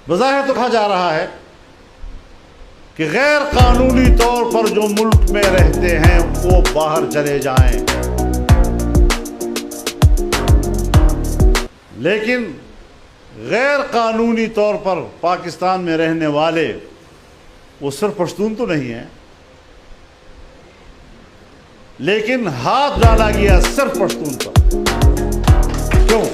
بظاہر تو کہا جا رہا ہے کہ غیر قانونی طور پر جو ملک میں رہتے ہیں وہ باہر چلے جائیں، لیکن غیر قانونی طور پر پاکستان میں رہنے والے وہ صرف پشتون تو نہیں ہیں، لیکن ہاتھ ڈالا گیا صرف پشتون پر۔ کیوں؟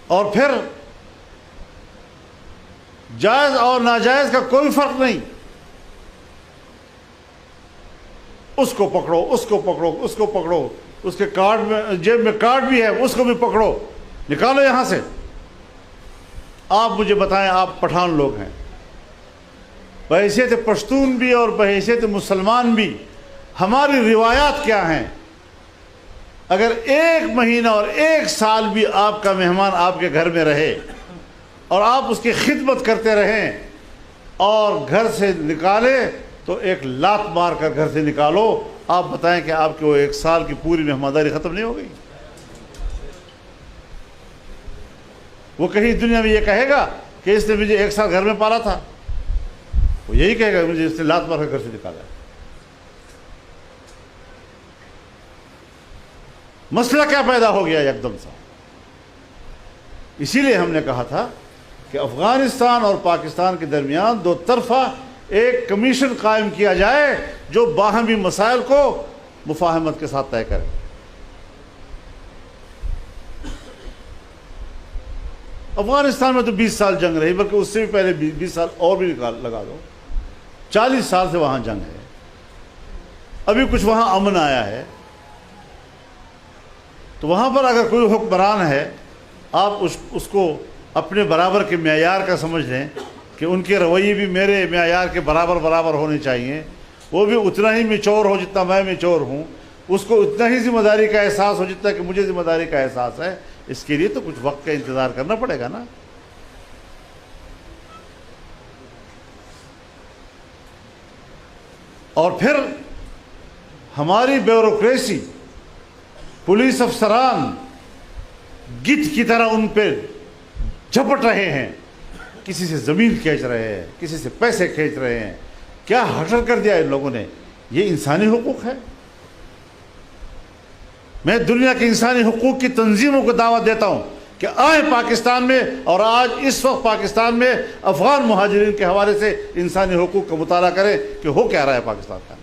اور پھر جائز اور ناجائز کا کوئی فرق نہیں، اس کو پکڑو، اس کو پکڑو، اس کو پکڑو، اس کے کارڈ میں جیب میں کارڈ بھی ہے اس کو بھی پکڑو، نکالو یہاں سے۔ آپ مجھے بتائیں، آپ پٹھان لوگ ہیں، بحیثیت پشتون بھی اور بحیثیت مسلمان بھی، ہماری روایات کیا ہیں؟ اگر 1 مہینہ اور 1 سال بھی آپ کا مہمان آپ کے گھر میں رہے اور آپ اس کی خدمت کرتے رہیں اور گھر سے نکالے تو 1 لات مار کر گھر سے نکالو، آپ بتائیں کہ آپ کے وہ 1 سال کی پوری مہمانداری ختم نہیں ہو گئی؟ وہ کہیں دنیا میں یہ کہے گا کہ اس نے مجھے 1 سال گھر میں پالا تھا؟ وہ یہی کہے گا مجھے اس نے لات مار کر گھر سے نکالا ہے۔ مسئلہ کیا پیدا ہو گیا یکدم سے؟ اسی لیے ہم نے کہا تھا کہ افغانستان اور پاکستان کے درمیان 2 طرفہ ایک کمیشن قائم کیا جائے جو باہمی مسائل کو مفاہمت کے ساتھ طے کرے۔ افغانستان میں تو 20 سال جنگ رہی، بلکہ اس سے بھی پہلے 20 سال اور بھی لگا دو، 40 سال سے وہاں جنگ ہے، ابھی کچھ وہاں امن آیا ہے، تو وہاں پر اگر کوئی حکمران ہے آپ اس کو اپنے برابر کے معیار کا سمجھ لیں کہ ان کے رویے بھی میرے معیار کے برابر ہونے چاہیے، وہ بھی اتنا ہی میچور ہو جتنا میں میچور ہوں، اس کو اتنا ہی ذمہ داری کا احساس ہو جتنا کہ مجھے ذمہ داری کا احساس ہے۔ اس کے لیے تو کچھ وقت کا انتظار کرنا پڑے گا نا۔ اور پھر ہماری بیوروکریسی، پولیس افسران گدھ کی طرح ان پہ جھپٹ رہے ہیں، کسی سے زمین کھینچ رہے ہیں، کسی سے پیسے کھینچ رہے ہیں۔ کیا حشر کر دیا ان لوگوں نے؟ یہ انسانی حقوق ہے؟ میں دنیا کے انسانی حقوق کی تنظیموں کو دعوت دیتا ہوں کہ آئیں پاکستان میں، اور آج اس وقت پاکستان میں افغان مہاجرین کے حوالے سے انسانی حقوق کا مطالعہ کریں کہ ہو کیا رہا ہے پاکستان کا۔